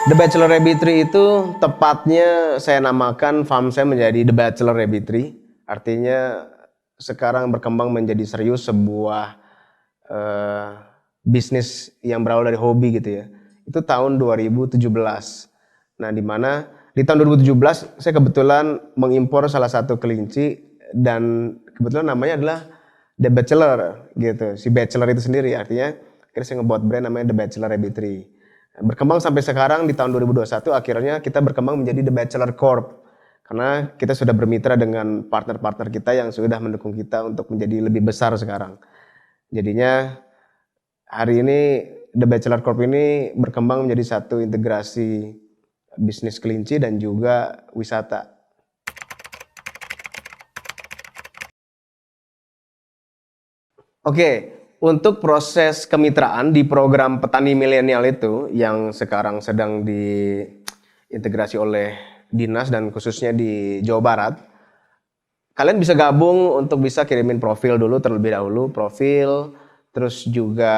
The Bachelor Rabbitry itu tepatnya saya namakan farm saya menjadi The Bachelor Rabbitry. Artinya sekarang berkembang menjadi serius sebuah bisnis yang berawal dari hobi gitu ya. Itu tahun 2017. Nah, di mana di tahun 2017 saya kebetulan mengimpor salah satu kelinci dan kebetulan namanya adalah The Bachelor gitu. Si Bachelor itu sendiri artinya akhirnya saya ngebuat brand namanya The Bachelor Rabbitry. Berkembang sampai sekarang di tahun 2021 akhirnya kita berkembang menjadi The Bachelor Corp. Karena kita sudah bermitra dengan partner-partner kita yang sudah mendukung kita untuk menjadi lebih besar sekarang. Jadinya hari ini The Bachelor Corp ini berkembang menjadi satu integrasi bisnis kelinci dan juga wisata. Oke, untuk proses kemitraan di program Petani Milenial itu yang sekarang sedang diintegrasi oleh dinas dan khususnya di Jawa Barat, kalian bisa gabung untuk bisa kirimin profil dulu terlebih dahulu, profil, terus juga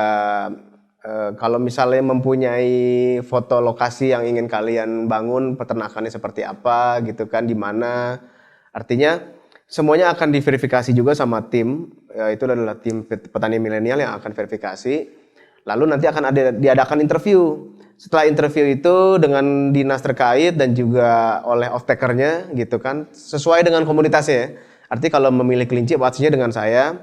kalau misalnya mempunyai foto lokasi yang ingin kalian bangun, peternakannya seperti apa gitu kan, di mana, artinya semuanya akan diverifikasi juga sama tim, itu adalah tim Petani Milenial yang akan verifikasi. Lalu nanti akan diadakan interview. Setelah interview itu dengan dinas terkait dan juga oleh off-takernya gitu kan, sesuai dengan komunitasnya. Artinya kalau memilih kelinci pastinya dengan saya.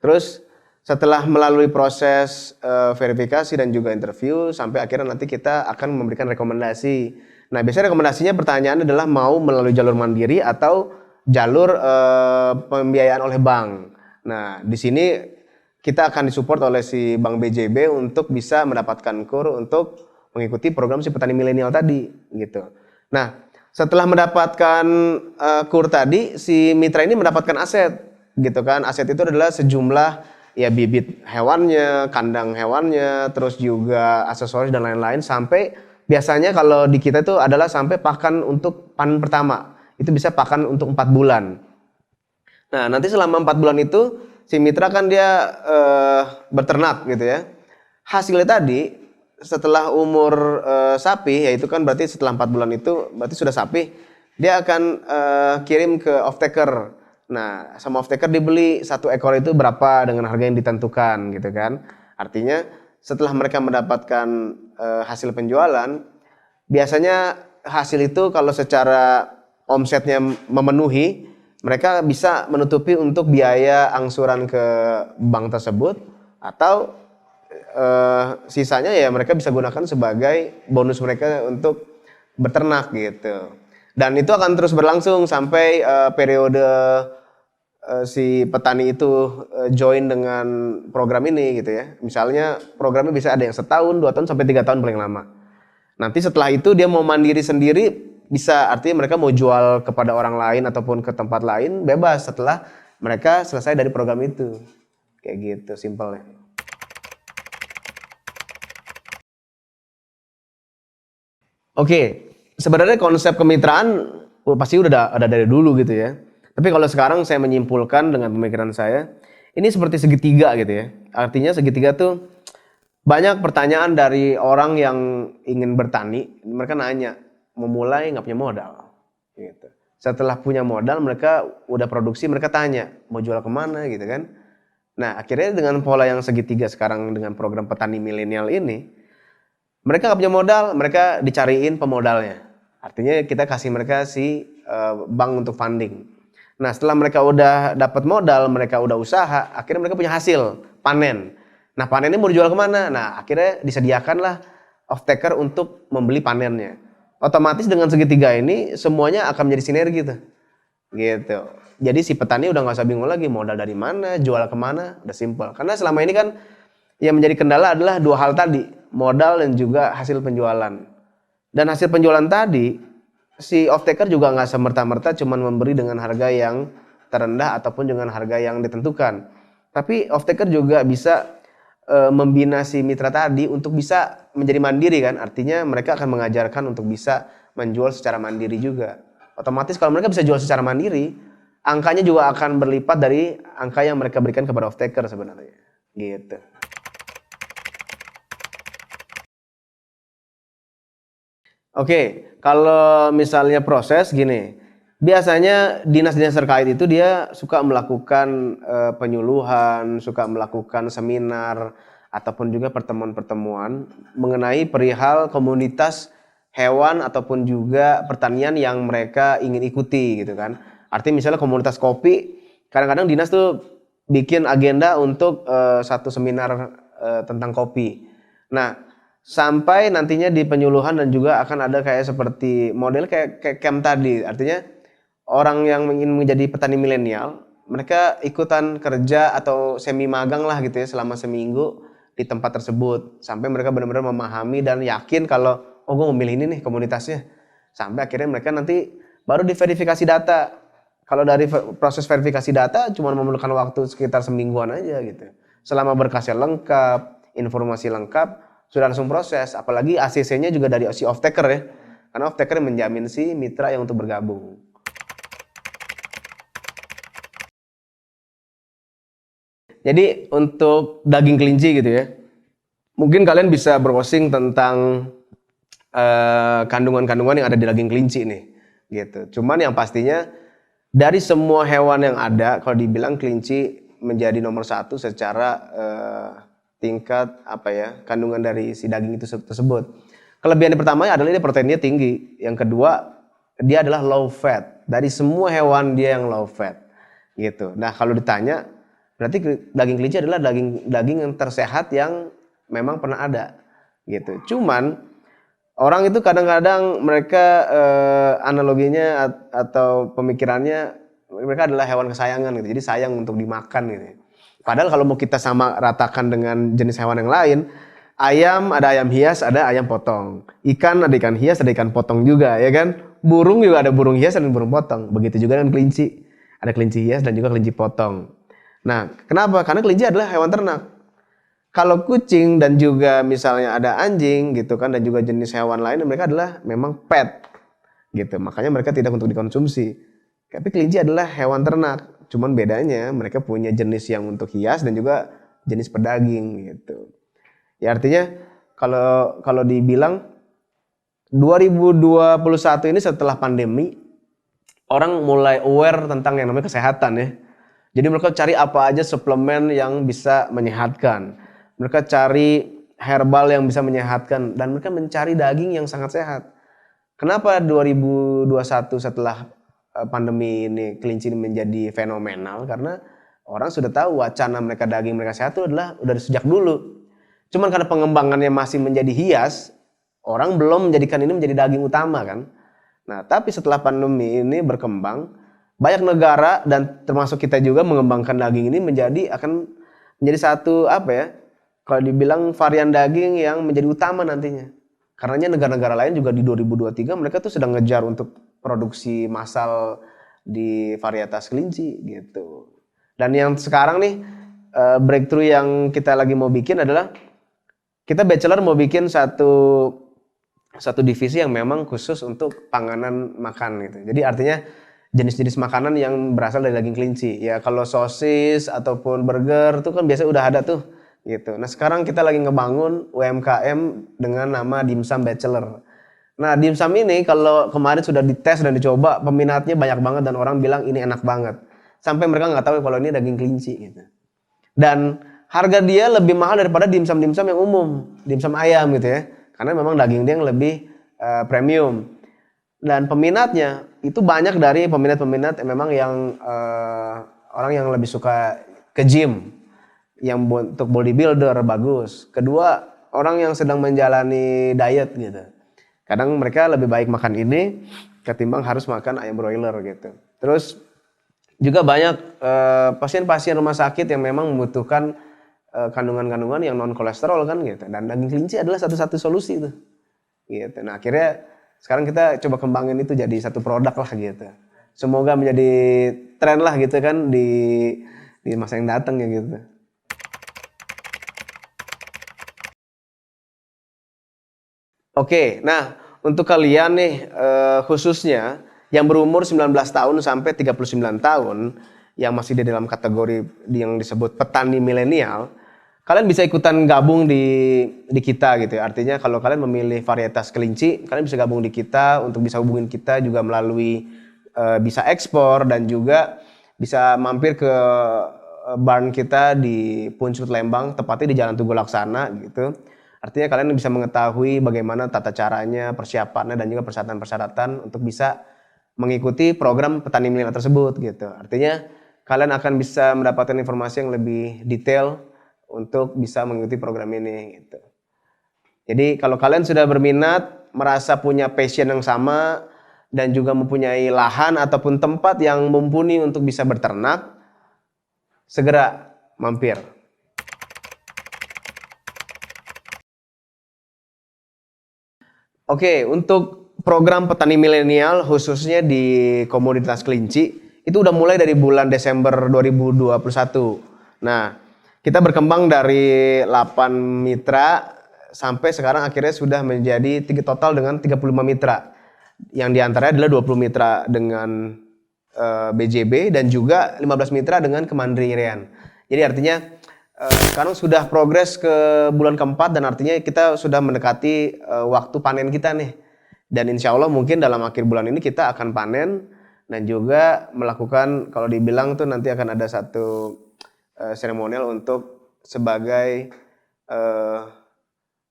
Terus setelah melalui proses verifikasi dan juga interview sampai akhirnya nanti kita akan memberikan rekomendasi. Nah, biasanya rekomendasinya pertanyaan adalah mau melalui jalur mandiri atau jalur pembiayaan oleh bank. Nah, di sini kita akan disupport oleh si Bank BJB untuk bisa mendapatkan KUR untuk mengikuti program si Petani Milenial tadi gitu. Nah, setelah mendapatkan KUR tadi, si mitra ini mendapatkan aset gitu kan. Aset itu adalah sejumlah ya bibit hewannya, kandang hewannya, terus juga aksesoris dan lain-lain sampai biasanya kalau di kita itu adalah sampai pakan untuk panen pertama. Itu bisa pakan untuk 4 bulan. Nah, nanti selama 4 bulan itu si mitra kan dia beternak gitu ya. Hasilnya tadi setelah umur sapi, yaitu kan berarti setelah 4 bulan itu berarti sudah sapi, dia akan kirim ke off-taker. Nah, sama off-taker dibeli satu ekor itu berapa dengan harga yang ditentukan gitu kan. Artinya setelah mereka mendapatkan hasil penjualan, biasanya hasil itu kalau secara omsetnya memenuhi, mereka bisa menutupi untuk biaya angsuran ke bank tersebut atau sisanya ya mereka bisa gunakan sebagai bonus mereka untuk beternak gitu. Dan itu akan terus berlangsung sampai periode si petani itu join dengan program ini gitu ya. Misalnya programnya bisa ada yang setahun, 2 tahun sampai 3 tahun paling lama. Nanti setelah itu dia mau mandiri sendiri bisa, artinya mereka mau jual kepada orang lain ataupun ke tempat lain bebas setelah mereka selesai dari program itu. Kayak gitu simpelnya. Oke, sebenarnya konsep kemitraan pasti udah ada dari dulu gitu ya. Tapi kalau sekarang saya menyimpulkan dengan pemikiran saya, ini seperti segitiga gitu ya. Artinya segitiga tuh banyak pertanyaan dari orang yang ingin bertani, mereka nanya, memulai nggak punya modal gitu. Setelah punya modal mereka udah produksi, mereka tanya mau jual kemana gitu kan. Nah, akhirnya dengan pola yang segitiga sekarang dengan program Petani Milenial ini, mereka nggak punya modal, mereka dicariin pemodalnya. Artinya kita kasih mereka si bank untuk funding. Nah, setelah mereka udah dapat modal, mereka udah usaha, akhirnya mereka punya hasil panen. Nah, panennya mau dijual kemana? Nah, akhirnya disediakanlah off-taker untuk membeli panennya. Otomatis dengan segitiga ini semuanya akan menjadi sinergi tuh. Gitu. Jadi si petani udah nggak usah bingung lagi modal dari mana, jual kemana, udah simpel. Karena selama ini kan yang menjadi kendala adalah 2 hal tadi, modal dan juga hasil penjualan. Dan hasil penjualan tadi si off-taker juga nggak semerta-merta cuman memberi dengan harga yang terendah ataupun dengan harga yang ditentukan. Tapi off-taker juga bisa membina si mitra tadi untuk bisa menjadi mandiri kan, artinya mereka akan mengajarkan untuk bisa menjual secara mandiri juga. Otomatis kalau mereka bisa jual secara mandiri, angkanya juga akan berlipat dari angka yang mereka berikan kepada off taker sebenarnya. Gitu. Oke, kalau misalnya proses gini, biasanya dinas-dinas terkait itu dia suka melakukan penyuluhan, suka melakukan seminar, ataupun juga pertemuan-pertemuan mengenai perihal komunitas hewan ataupun juga pertanian yang mereka ingin ikuti gitu kan. Artinya misalnya komunitas kopi, kadang-kadang dinas tuh bikin agenda untuk satu seminar tentang kopi. Nah, sampai nantinya di penyuluhan dan juga akan ada kayak seperti model kayak camp tadi. Artinya orang yang ingin menjadi petani milenial, mereka ikutan kerja atau semi magang lah gitu ya selama seminggu di tempat tersebut. Sampai mereka benar-benar memahami dan yakin kalau oh gue memilih ini nih komunitasnya. Sampai akhirnya mereka nanti baru diverifikasi data. Kalau dari proses verifikasi data cuma memerlukan waktu sekitar semingguan aja gitu. Selama berkasnya lengkap, informasi lengkap, sudah langsung proses. Apalagi ACC-nya juga dari si off taker ya. Karena off taker menjamin si mitra yang untuk bergabung. Jadi untuk daging kelinci gitu ya. Mungkin kalian bisa browsing tentang kandungan-kandungan yang ada di daging kelinci nih. Gitu. Cuman yang pastinya dari semua hewan yang ada, kalau dibilang kelinci menjadi nomor satu secara tingkat apa ya kandungan dari si daging itu tersebut. Kelebihan yang pertama adalah dia proteinnya tinggi. Yang kedua dia adalah low fat. Dari semua hewan dia yang low fat. Gitu. Nah kalau ditanya berarti daging kelinci adalah daging yang tersehat yang memang pernah ada. Gitu. Cuman orang itu kadang-kadang mereka analoginya atau pemikirannya mereka adalah hewan kesayangan gitu. Jadi sayang untuk dimakan gitu. Padahal kalau mau kita sama ratakan dengan jenis hewan yang lain, ayam ada ayam hias, ada ayam potong. Ikan ada ikan hias, ada ikan potong juga, ya kan? Burung juga ada burung hias dan burung potong. Begitu juga dengan kelinci. Ada kelinci hias dan juga kelinci potong. Nah, kenapa? Karena kelinci adalah hewan ternak. Kalau kucing dan juga misalnya ada anjing gitu kan dan juga jenis hewan lain mereka adalah memang pet gitu. Makanya mereka tidak untuk dikonsumsi. Tapi kelinci adalah hewan ternak. Cuman bedanya mereka punya jenis yang untuk hias dan juga jenis pedaging gitu. Ya artinya kalau dibilang 2021 ini setelah pandemi orang mulai aware tentang yang namanya kesehatan ya. Jadi mereka cari apa aja suplemen yang bisa menyehatkan. Mereka cari herbal yang bisa menyehatkan dan mereka mencari daging yang sangat sehat. Kenapa 2021 setelah pandemi ini kelinci ini menjadi fenomenal? Karena orang sudah tahu wacana mereka daging mereka sehat itu adalah udah sejak dulu. Cuman karena pengembangannya masih menjadi hias, orang belum menjadikan ini menjadi daging utama kan. Nah, tapi setelah pandemi ini berkembang, banyak negara dan termasuk kita juga mengembangkan daging ini akan menjadi satu apa ya? Kalau dibilang varian daging yang menjadi utama nantinya. Karenanya negara-negara lain juga di 2023 mereka tuh sedang ngejar untuk produksi massal di varietas kelinci gitu. Dan yang sekarang nih breakthrough yang kita lagi mau bikin adalah kita bachelor mau bikin satu divisi yang memang khusus untuk panganan makan gitu. Jadi artinya jenis-jenis makanan yang berasal dari daging kelinci. Ya kalau sosis ataupun burger tuh kan biasa udah ada tuh gitu. Nah sekarang kita lagi ngebangun UMKM dengan nama Dimsum Bachelor. Nah dimsum ini kalau kemarin sudah dites dan dicoba peminatnya banyak banget dan orang bilang ini enak banget. Sampai mereka nggak tahu kalau ini daging kelinci gitu. Dan harga dia lebih mahal daripada dimsum-dimsum yang umum, dimsum ayam gitu ya. Karena memang daging dia yang lebih premium. Dan peminatnya itu banyak dari peminat-peminat memang yang orang yang lebih suka ke gym. Yang untuk bodybuilder bagus. Kedua, orang yang sedang menjalani diet gitu. Kadang mereka lebih baik makan ini ketimbang harus makan ayam broiler gitu. Terus juga banyak pasien-pasien rumah sakit yang memang membutuhkan kandungan-kandungan yang non kolesterol kan gitu. Dan daging kelinci adalah satu-satu solusi itu. Gitu. Nah, akhirnya sekarang kita coba kembangin itu jadi satu produk lah gitu. Semoga menjadi tren lah gitu kan di masa yang datang ya gitu. Oke, nah untuk kalian nih khususnya yang berumur 19 tahun sampai 39 tahun yang masih di dalam kategori yang disebut petani milenial, kalian bisa ikutan gabung di kita gitu ya. Artinya kalau kalian memilih varietas kelinci, kalian bisa gabung di kita untuk bisa hubungin kita juga melalui bisa ekspor dan juga bisa mampir ke barn kita di Puncut Lembang, tepatnya di Jalan Tugu Laksana gitu. Artinya kalian bisa mengetahui bagaimana tata caranya, persiapannya dan juga persyaratan-persyaratan untuk bisa mengikuti program petani milenial tersebut gitu. Artinya kalian akan bisa mendapatkan informasi yang lebih detail untuk bisa mengikuti program ini gitu. Jadi kalau kalian sudah berminat, merasa punya passion yang sama dan juga mempunyai lahan ataupun tempat yang mumpuni untuk bisa berternak, segera mampir. Oke, untuk program petani milenial khususnya di komunitas kelinci itu udah mulai dari bulan Desember 2021. Nah, kita berkembang dari 8 mitra sampai sekarang akhirnya sudah menjadi total dengan 35 mitra. Yang diantaranya adalah 20 mitra dengan BJB dan juga 15 mitra dengan kemandirian. Jadi artinya sekarang sudah progres ke bulan keempat dan artinya kita sudah mendekati waktu panen kita nih. Dan insya Allah mungkin dalam akhir bulan ini kita akan panen dan juga melakukan, kalau dibilang tuh nanti akan ada satu seremonial untuk sebagai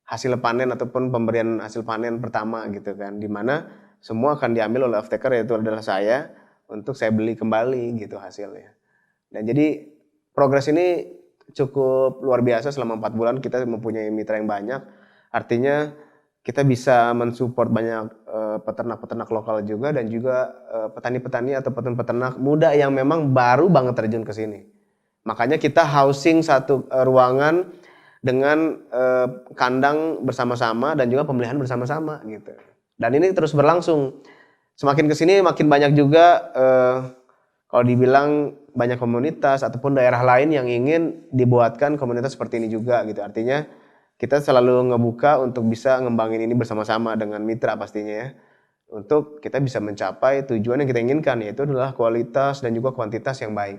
hasil panen ataupun pemberian hasil panen pertama gitu kan. Dimana semua akan diambil oleh off-taker, yaitu adalah saya, untuk saya beli kembali gitu hasilnya. Dan jadi progres ini cukup luar biasa. Selama 4 bulan kita mempunyai mitra yang banyak. Artinya kita bisa mensupport banyak peternak-peternak lokal juga dan juga petani-petani atau peternak muda yang memang baru banget terjun ke sini. Makanya kita housing satu ruangan dengan kandang bersama-sama dan juga pemeliharaan bersama-sama gitu. Dan ini terus berlangsung. Semakin kesini makin banyak juga kalau dibilang banyak komunitas ataupun daerah lain yang ingin dibuatkan komunitas seperti ini juga gitu. Artinya kita selalu ngebuka untuk bisa ngembangin ini bersama-sama dengan mitra pastinya ya. Untuk kita bisa mencapai tujuan yang kita inginkan, yaitu adalah kualitas dan juga kuantitas yang baik.